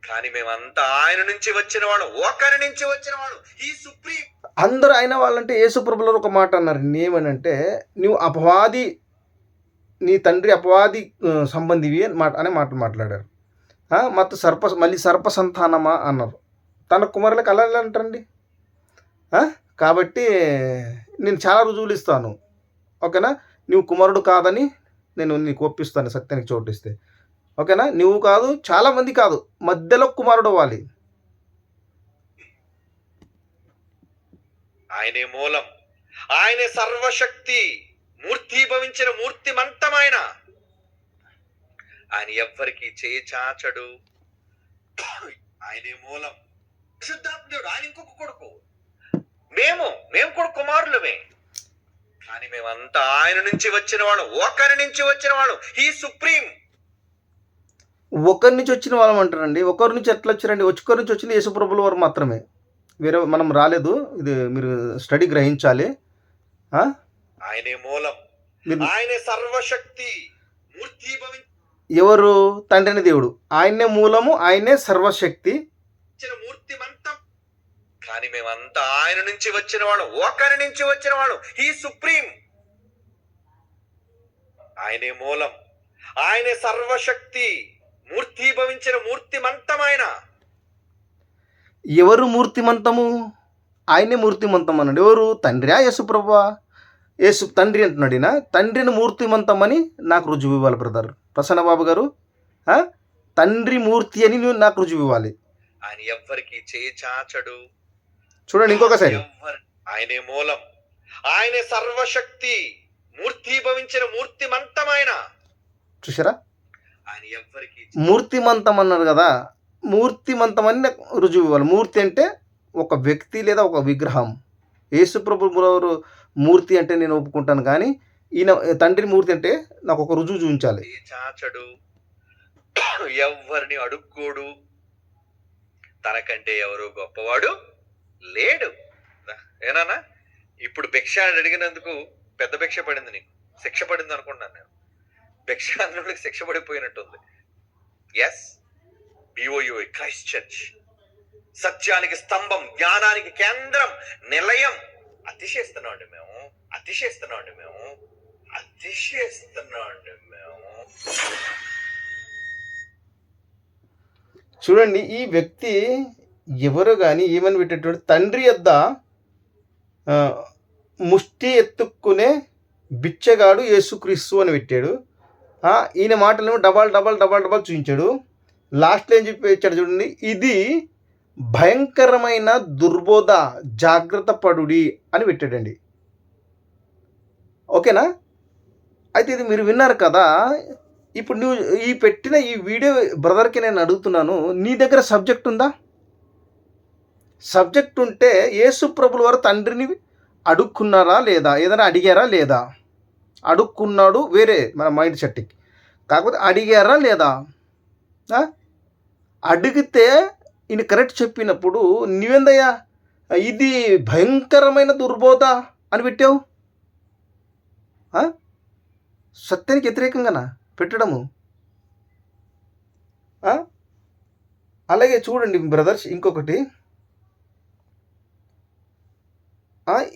కానీ మేమంతా ఆయన నుంచి వచ్చిన వాడు, ఒకరి నుంచి వచ్చిన వాడు, ఈ సుప్రీం. అందరూ అయిన వాళ్ళంటే యేసుప్రభులో ఒక మాట అన్నారు. ఏమనంటే నువ్వు అపవాది, నీ తండ్రి అపవాది సంబంధివి అనే మాట మాట్లాడారు. మళ్ళీ సర్ప సంతానమా అన్నారు. తన కుమారులకు అలా అంటారండి. కాబట్టి నేను చాలా రుజువులు ఇస్తాను. ఓకేనా? నువ్వు కుమారుడు కాదని నేను నీకు ఒప్పిస్తాను సత్యానికి చోటిస్తే. ఓకేనా? నువ్వు కాదు, చాలామంది కాదు, మధ్యలో కుమారుడు అవ్వాలి. ఆయనే మూలం, ఆయనే సర్వశక్తి, మూర్తిభవించిన మూర్తిమంతమైన ఆయన ఎవ్వరికి చేయి చాచడు. ఆయనే మూలం. పరిశుద్ధాత్ముడు ఆయన ఇంకొక కొడుకు. మేము కూడా కుమారులమే. కానీ మేమంతా ఆయన నుంచి వచ్చిన వాడు, ఒకరి నుంచి వచ్చిన వాడు, ఈ సుప్రీం. ఒకరి నుంచి వచ్చిన వాళ్ళం అంటారండి. ఒకరి నుంచి ఎట్లా వచ్చారండి? ఒకరి నుంచి వచ్చింది యేసుప్రభుల వారు మాత్రమే, వేరే మనం రాలేదు. ఇది మీరు స్టడీ గ్రహించాలి. ఆయనే మూలం, ఆయనే సర్వశక్తి, ఎవరు? తండ్రిని దేవుడు. ఆయనే మూలము, ఆయనే సర్వశక్తి, మూర్తిమంతం. కానీ మేమంతా ఆయన నుంచి వచ్చిన వాడు, ఒకరి నుంచి వచ్చిన వాడు, ఈ సుప్రీం. ఆయనే మూలం, ఆయనే సర్వశక్తి, మూర్తిభవించిన మూర్తిమంతమైన. ఎవరు మూర్తిమంతము? ఆయనే మూర్తిమంతం అన్నాడు. ఎవరు? తండ్రియా యేసుప్రభువా? తండ్రి అంటున్నాడు ఈయన. తండ్రిని మూర్తిమంతం అని నాకు రుజువు ఇవ్వాలి బ్రదర్ ప్రసన్న బాబు గారు. తండ్రి మూర్తి అని నువ్వు నాకు రుజువు ఇవ్వాలి. ఆయన ఎవ్వరికి చేయి చాచడు. చూడండి ఇంకొకసారి. ఆయనే మూలం, ఆయనే సర్వశక్తి, మూర్తిభవించిన మూర్తిమంతమైన. చూసారా? ఆయన ఎవ్వరికి మూర్తిమంతం అన్నారు కదా, మూర్తిమంతం అని రుజువు ఇవ్వాలి. మూర్తి అంటే ఒక వ్యక్తి లేదా ఒక విగ్రహం. యేసుప్రభు మూర్తి అంటే నేను ఒప్పుకుంటాను, కానీ ఈయన తండ్రి మూర్తి అంటే నాకు ఒక రుజువు చూపించాలి. చాచడు, ఎవ్వరిని అడుక్కోడు, తనకంటే ఎవరు గొప్పవాడు లేడు. ఏనా? ఇప్పుడు భిక్ష అడిగినందుకు పెద్ద భిక్ష పడింది, నీకు శిక్ష పడింది అనుకుంటున్నాను నేను. భిక్ష అన్నోడికి శిక్ష పడిపోయినట్టుంది. ఎస్, బిఓయుఐ క్రైస్ట్ చర్చ్, సత్యానికి స్తంభం, జ్ఞానానికి కేంద్రం, నిలయం. అతిశేస్తున్నాండి మేము. చూడండి, ఈ వ్యక్తి ఎవరు కానీ ఏమని పెట్టేటువంటి తండ్రి యొద్ద ముష్టి ఎత్తుక్కునే బిచ్చగాడు యేసుక్రీస్తు అని పెట్టాడు. ఈయన మాటలేమో డబల్ డబల్ డబల్ డబల్ చూపించాడు. లాస్ట్లో ఏం చెప్పి ఇచ్చాడు చూడండి, ఇది భయంకరమైన దుర్బోధ, జాగ్రత్త పడుడి అని పెట్టాడండి. ఓకేనా? అయితే ఇది మీరు విన్నారు కదా. ఇప్పుడు నువ్వు ఈ పెట్టిన ఈ వీడియో బ్రదర్కి నేను అడుగుతున్నాను, నీ దగ్గర సబ్జెక్ట్ ఉందా? సబ్జెక్ట్ ఉంటే యేసు ప్రభుల వారు తండ్రిని అడుక్కున్నారా లేదా, ఏదైనా అడిగారా లేదా? అడుక్కున్నాడు వేరే మన మైండ్ సెట్కి, కాకపోతే అడిగారా లేదా? అడిగితే ఈయన కరెక్ట్ చెప్పినప్పుడు నీవేందయ్యా ఇది భయంకరమైన దుర్బోధ అని పెట్టావు? సత్యానికి వ్యతిరేకంగానా పెట్టడము? అలాగే చూడండి బ్రదర్స్, ఇంకొకటి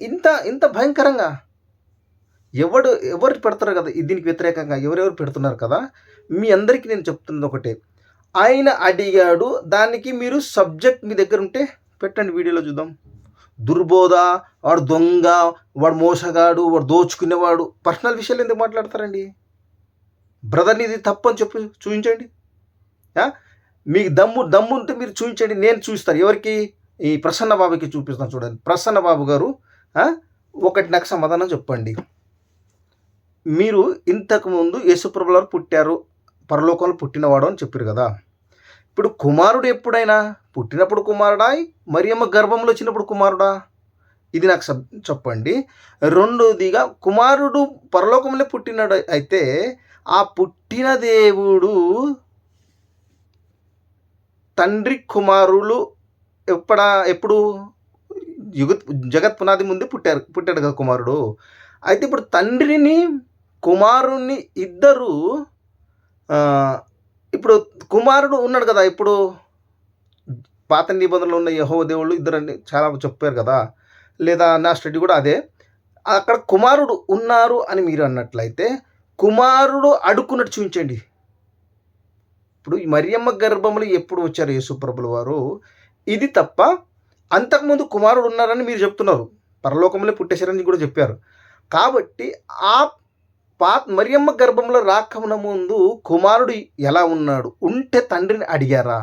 ఇంత ఇంత భయంకరంగా ఎవరు పెడతారు కదా దీనికి వ్యతిరేకంగా, ఎవరెవరు పెడుతున్నారు కదా. మీ అందరికీ నేను చెప్తున్నది ఒకటే, ఆయన అడిగాడు, దానికి మీరు సబ్జెక్ట్ మీ దగ్గర ఉంటే పెట్టండి, వీడియోలో చూద్దాం. దుర్బోధ, వాడు దొంగ, వాడు మోసగాడు, వాడు దోచుకునేవాడు, పర్సనల్ విషయాలు ఎందుకు మాట్లాడతారండి? బ్రదర్ని ఇది తప్పని చెప్పి చూపించండి. మీకు దమ్ము ఉంటే మీరు చూపించండి, నేను చూపిస్తాను. ఎవరికి? ఈ ప్రసన్న బాబుకి చూపిస్తాను. చూడండి, ప్రసన్న బాబు గారు ఒకటి నాకు సమాధానం చెప్పండి. మీరు ఇంతకుముందు యేసుప్రభుల వారు పుట్టారు, పరలోకంలో పుట్టినవాడు అని చెప్పారు కదా. ఇప్పుడు కుమారుడు ఎప్పుడైనా పుట్టినప్పుడు కుమారుడా, మరియమ్మ గర్భంలో వచ్చినప్పుడు కుమారుడా? ఇది నాకు చెప్పండి. రెండోదిగా, కుమారుడు పరలోకంలో పుట్టినాడు అయితే ఆ పుట్టిన దేవుడు తండ్రి కుమారులు ఎప్పుడు జగత్ పునాది ముందే పుట్టాడు కదా కుమారుడు. అయితే ఇప్పుడు తండ్రిని కుమారుణ్ణి ఇద్దరు, ఇప్పుడు కుమారుడు ఉన్నాడు కదా, ఇప్పుడు పాత నిబంధనలు ఉన్న యెహోవా దేవుళ్ళు ఇద్దరని చాలా చెప్పారు కదా, లేదా నా స్టడీ కూడా అదే. అక్కడ కుమారుడు ఉన్నారు అని మీరు అన్నట్లయితే కుమారుడు అడుక్కున్నట్టు చూపించండి. ఇప్పుడు ఈ మరియమ్మ గర్భంలో ఎప్పుడు వచ్చారు యేసుప్రభుల వారు? ఇది తప్ప అంతకుముందు కుమారుడు ఉన్నారని మీరు చెప్తున్నారు, పరలోకంలో పుట్టేశారని కూడా చెప్పారు. కాబట్టి ఆ మరియమ్మ గర్భంలో రాకమున ముందు కుమారుడు ఎలా ఉన్నాడు? ఉంటే తండ్రిని అడిగారా,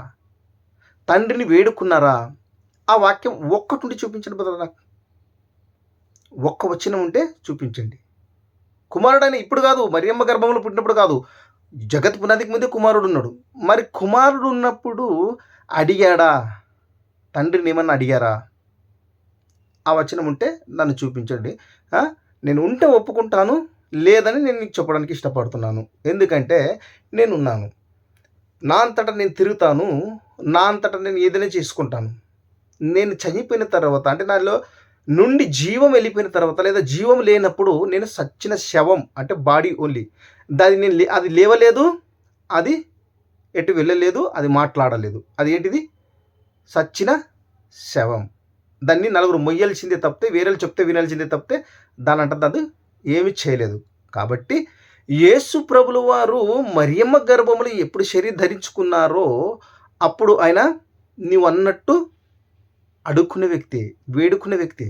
తండ్రిని వేడుకున్నారా? ఆ వాక్యం ఒక్కటి ఉండి చూపించండి బ్రదర్, నాకు ఒక్క వచనం ఉంటే చూపించండి. కుమారుడు అని ఇప్పుడు కాదు, మరియమ్మ గర్భంలో పుట్టినప్పుడు కాదు, జగత్ పునాదికి ముందే కుమారుడు ఉన్నాడు. మరి కుమారుడు ఉన్నప్పుడు అడిగాడా, తండ్రిని ఏమన్నా అడిగారా? ఆ వచనం ఉంటే నన్ను చూపించండి. నేను ఉంటే ఒప్పుకుంటాను, లేదని నేను నీకు చెప్పడానికి ఇష్టపడుతున్నాను. ఎందుకంటే నేనున్నాను, నా అంతటా నేను తిరుగుతాను, నా అంతటా నేను ఏదైనా చేసుకుంటాను. నేను చనిపోయిన తర్వాత, అంటే నాలో నుండి జీవం వెళ్ళిపోయిన తర్వాత, లేదా జీవం లేనప్పుడు నేను సచ్చిన శవం, అంటే బాడీ ఓన్లీ. అది లేవలేదు, అది ఎటు వెళ్ళలేదు, అది మాట్లాడలేదు. అది ఏంటిది? సచ్చిన శవం. దాన్ని నలుగురు మొయ్యాల్సిందే తప్పితే, వేరేలు చెప్తే వినాల్సిందే తప్పితే దాని అంటే అది ఏమి చేయలేదు. కాబట్టి యేసు ప్రభుల వారు మరియమ్మ గర్భములు ఎప్పుడు శరీరం ధరించుకున్నారో అప్పుడు ఆయన నీవు అన్నట్టు అడుక్కునే వ్యక్తి, వేడుకునే వ్యక్తి.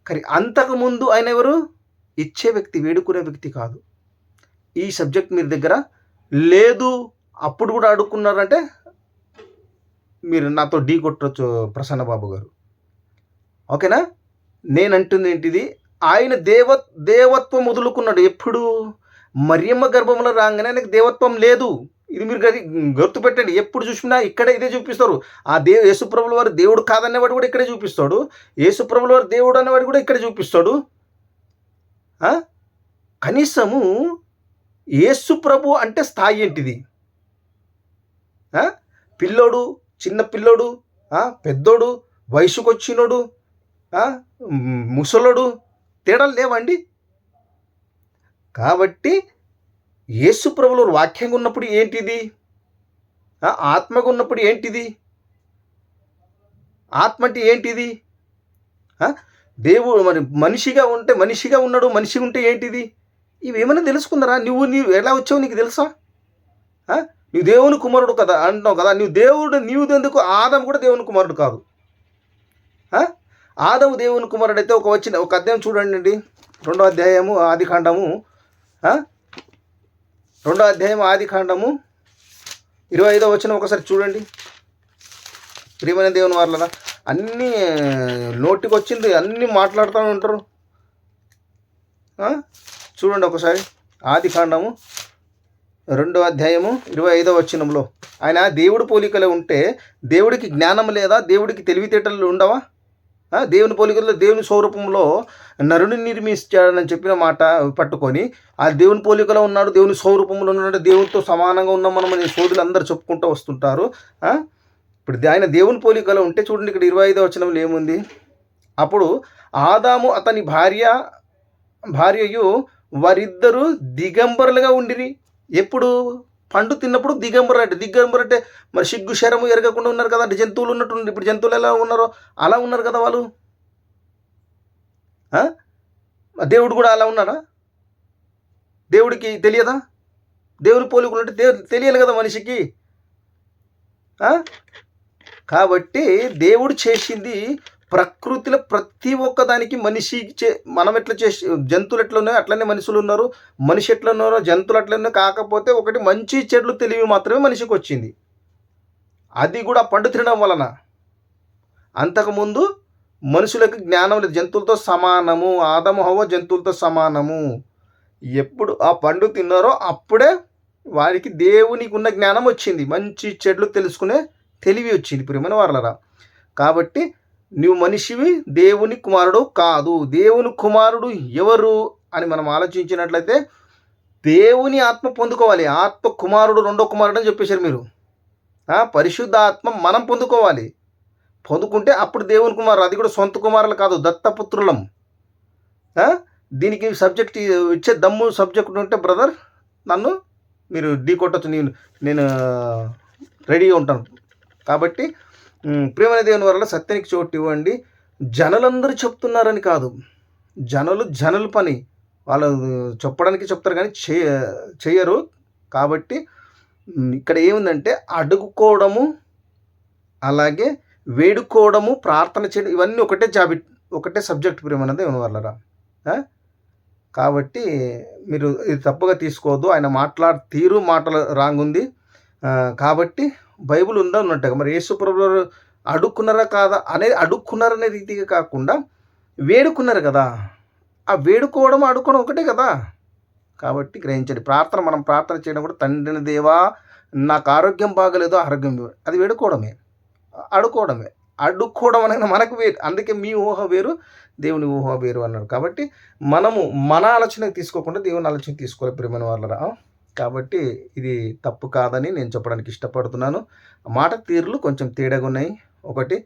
కానీ అంతకుముందు ఆయన ఎవరు? ఇచ్చే వ్యక్తి, వేడుకునే వ్యక్తి కాదు. ఈ సబ్జెక్ట్ మీ దగ్గర లేదు, అప్పుడు కూడా అడుక్కున్నారంటే మీరు నాతో ఢీ కొట్టవచ్చు ప్రసన్న బాబు గారు. ఓకేనా? నేనంటుంది ఏంటిది, ఆయన దేవత్వం వదులుకున్నాడు. ఎప్పుడు? మరియమ్మ గర్భంలో రాగానే ఆయనకు దేవత్వం లేదు. ఇది మీరు గుర్తుపెట్టండి. ఎప్పుడు చూసినా ఇక్కడే ఇదే చూపిస్తారు. యేసుప్రభుల వారు దేవుడు కాదనేవాడు కూడా ఇక్కడే చూపిస్తాడు, యేసుప్రభుల వారు దేవుడు అనేవాడు కూడా ఇక్కడే చూపిస్తాడు. కనీసము యేసుప్రభు అంటే స్థాయి ఏంటిది? పిల్లోడు, చిన్న పిల్లోడు, పెద్దోడు, వయసుకొచ్చినోడు, ముసలోడు, తేడాలు లేవండి. కాబట్టి యేసుప్రభుల వాక్యంగా ఉన్నప్పుడు ఏంటిది? ఆత్మగా ఉన్నప్పుడు ఏంటిది? ఆత్మ అంటే ఏంటిది? దేవుడు మరి మనిషిగా ఉంటే మనిషిగా ఉన్నాడు, మనిషి ఉంటే ఏంటిది? ఇవేమైనా తెలుసుకున్నారా? నీవు ఎలా వచ్చావు నీకు తెలుసా? నువ్వు దేవుని కుమారుడు కదా అంటున్నావు కదా, నీవు ఎందుకు? ఆదాము కూడా దేవుని కుమారుడు కాదు. ఆదాము దేవుని కుమారుడు అయితే ఒక అధ్యాయం చూడండి, 2వ అధ్యాయము ఆదికాండము 2వ అధ్యాయం ఆదికాండము 25వ వచనం ఒకసారి చూడండి. ప్రియమైన దేవుని వారలారా, అన్నీ నోటికి వచ్చింది అన్నీ మాట్లాడుతూ ఉంటారు. చూడండి ఒకసారి ఆదికాండము 2వ అధ్యాయము 25వ వచనంలో, ఆయన దేవుడి పోలికలో ఉంటే దేవుడికి జ్ఞానం లేదా? దేవుడికి తెలివితేటలు ఉండవా? దేవుని పోలికల్లో దేవుని స్వరూపంలో నరుని నిర్మించాడని చెప్పిన మాట పట్టుకొని ఆ దేవుని పోలికలో ఉన్నాడు, దేవుని స్వరూపంలో ఉన్నాడు, దేవునితో సమానంగా ఉన్నాం మనం అని సోదులు అందరూ చెప్పుకుంటూ వస్తుంటారు. ఇప్పుడు ఆయన దేవుని పోలికలో ఉంటే చూడండి, ఇక్కడ 25వ వచనంలో ఏముంది? అప్పుడు ఆదాము అతని భార్యయు వారిద్దరూ దిగంబరులుగా ఉండిరి. ఎప్పుడు? పండు తిన్నప్పుడు దిగంబరు అంటే మరి సిగ్గు శరము ఎరగకుండా ఉన్నారు కదా, అంటే జంతువులు ఉన్నట్టు. ఇప్పుడు జంతువులు ఎలా ఉన్నారో అలా ఉన్నారు కదా వాళ్ళు. దేవుడు కూడా అలా ఉన్నాడా? దేవుడికి తెలియదా? దేవుని పోలికలు అంటే తెలియాలి కదా మనిషికి. కాబట్టి దేవుడు చేసింది ప్రకృతిలో ప్రతి ఒక్కదానికి మనిషి మనం ఎట్లా చేసి జంతువులు ఎట్లా ఉన్నాయో అట్లనే మనుషులు ఉన్నారు, మనిషి ఎట్లా ఉన్నారో జంతువులు అట్లా ఉన్నాయి. కాకపోతే ఒకటి మంచి చెడులు తెలివి మాత్రమే మనిషికి వచ్చింది, అది కూడా పండు తినడం వలన. అంతకుముందు మనుషులకు జ్ఞానం లేదు, జంతువులతో సమానము. ఆదము హవ్వ జంతువులతో సమానము. ఎప్పుడు ఆ పండు తిన్నారో అప్పుడే వారికి దేవునికి ఉన్న జ్ఞానం వచ్చింది, మంచి చెడులు తెలుసుకునే తెలివి వచ్చింది. ప్రియమైన వారలారా, కాబట్టి నువ్వు మనిషివి, దేవుని కుమారుడు కాదు. దేవుని కుమారుడు ఎవరు అని మనం ఆలోచించినట్లయితే దేవుని ఆత్మ పొందుకోవాలి. ఆత్మ కుమారుడు 2వ కుమారుడు అని చెప్పేశారు మీరు. పరిశుద్ధ ఆత్మ మనం పొందుకోవాలి. పొందుకుంటే అప్పుడు దేవుని కుమారుడు. అది కూడా సొంత కుమారులు కాదు, దత్తపుత్రులం. దీనికి సబ్జెక్ట్ ఇచ్చే దమ్ము సబ్జెక్ట్ ఉంటే బ్రదర్ నన్ను మీరు ఢీ కొట్టచ్చు, నేను రెడీగా ఉంటాను. కాబట్టి ప్రియమైన దేవుని వల్ల సత్యానికి చోటు ఇవ్వండి. జనులందరూ చెప్తున్నారని కాదు, జనుల పని వాళ్ళు చెప్పడానికి చెప్తారు కానీ చేయరు. కాబట్టి ఇక్కడ ఏముందంటే అడుగుకోవడము, అలాగే వేడుకోవడము, ప్రార్థన చేయడం, ఇవన్నీ ఒకటే సబ్జెక్ట్ ప్రియమైన దేవుని వల్లరా. కాబట్టి మీరు ఇది తప్పుగా తీసుకోవద్దు. ఆయన తీరు మాటలు రాంగ్ ఉంది. కాబట్టి బైబిల్ ఉందా ఉన్నట్టుగా మరి యేసు ప్రభువు అడుక్కున్నారా కాదా అనేది, అడుక్కున్నారనే రీతిగా కాకుండా వేడుకున్నారు కదా. ఆ వేడుకోవడం అడుక్కోవడం ఒకటే కదా. కాబట్టి గ్రహించండి. మనం ప్రార్థన చేయడం కూడా, తండ్రిని దేవా నాకు ఆరోగ్యం బాగలేదు, ఆరోగ్యం అది వేడుకోవడమే, అడుక్కోవడం అనేది మనకు వేరు. అందుకే మీ ఊహ వేరు, దేవుని ఊహ వేరు అన్నాడు. కాబట్టి మనము మన ఆలోచన తీసుకోకుండా దేవుని ఆలోచన తీసుకోవాలి ప్రియమైన వాళ్ళరా. కాబట్టి ఇది తప్పు కాదని నేను చెప్పడానికి ఇష్టపడుతున్నాను. మాట తీరులు కొంచెం తేడాగా ఉన్నాయి. ఒకటి.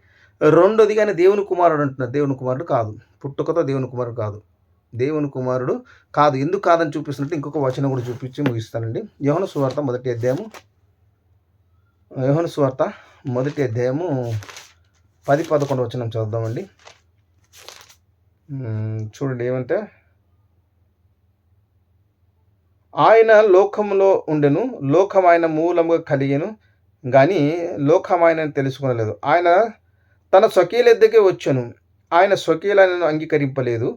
రెండోది, కానీ దేవుని కుమారుడు అంటున్నారు. దేవుని కుమారుడు కాదు, పుట్టుకతో దేవుని కుమారుడు కాదు, దేవుని కుమారుడు కాదు. ఎందుకు కాదని చూపిస్తున్నట్టు ఇంకొక వచనం కూడా చూపించి ముగిస్తానండి. యోహాను సువార్త 1వ అధ్యాయము 10-11 వచనం చదువుదామండి. చూడండి ఏమంటే, ఆయన లోకంలో ఉండెను, లోకం ఆయన మూలముగా కలిగెను, కానీ లోకం ఆయనను తెలుసుకొనలేదు. ఆయన తన స్వకీయులెద్దకే వచ్చెను, ఆయన స్వకీయులను అంగీకరింపలేదు.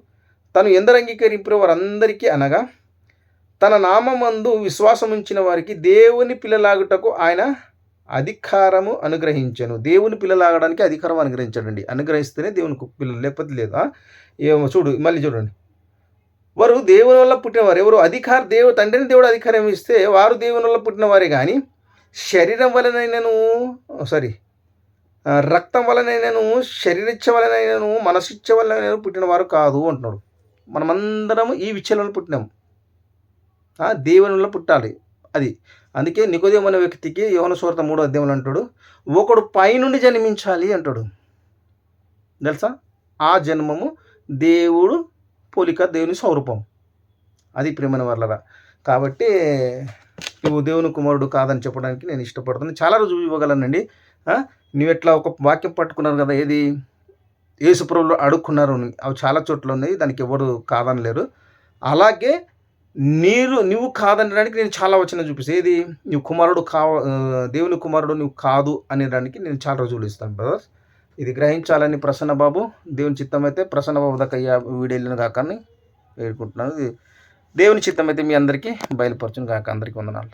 తను ఎందరు అంగీకరింపారో వారందరికీ, అనగా తన నామమందు విశ్వాసం ఉంచిన వారికి దేవుని పిల్లలాగుటకు ఆయన అధికారము అనుగ్రహించెను. దేవుని పిల్లలాగడానికి అధికారం అనుగ్రహించాడండి. అనుగ్రహిస్తేనే దేవునికి పిల్లలు, లేకపోతే లేదా. ఏమో మళ్ళీ చూడండి. వారు దేవుని వల్ల పుట్టినవారు. ఎవరు? తండ్రిని దేవుడు అధికారం ఇస్తే వారు దేవుని వల్ల పుట్టినవారే కానీ శరీరం వలనైనను రక్తం వలనైనను, శరీరిచ్చ వలనైనను, మనసిచ్చ వలనైనను పుట్టినవారు కాదు అంటున్నాడు. మనమందరం ఈ విషయం వల్ల పుట్టినాము, దేవుని వల్ల పుట్టాలి. అది అందుకే నికోదేము అనే వ్యక్తికి యోహాను సువార్త 3వ అధ్యాయంలో అంటాడు, ఒకడు పైనుండి జన్మించాలి అంటాడు. తెలుసా? ఆ జన్మము దేవుడు పోలిక, దేవుని స్వరూపం. అది ప్రియమైన వాళ్ళరా. కాబట్టి నువ్వు దేవుని కుమారుడు కాదని చెప్పడానికి నేను ఇష్టపడుతున్నాను. చాలా రోజులు ఇవ్వగలనండి. నువ్వు ఎట్లా ఒక వాక్యం పట్టుకున్నారు కదా, ఏది యేసు ప్రభువులు అడుక్కున్నారు, అవి చాలా చోట్ల ఉన్నాయి, దానికి ఎవరు కాదనలేరు. అలాగే నువ్వు కాదనడానికి నేను చాలా వచనం చూపిస్తాను. ఏది నువ్వు కుమారుడు దేవుని కుమారుడు నువ్వు కాదు అనేదానికి నేను చాలా రోజులు ఇస్తాను బ్రదర్స్. ఇది గ్రహించాలని ప్రసన్నబాబు, దేవుని చిత్తం అయితే ప్రసన్నబాబు దాకా వీడియో వెళ్ళిన కాకని వేడుకుంటున్నాను. ఇది దేవుని చిత్తమైతే మీ అందరికీ బయలుపరచును గాక. అందరికీ వందనాలు.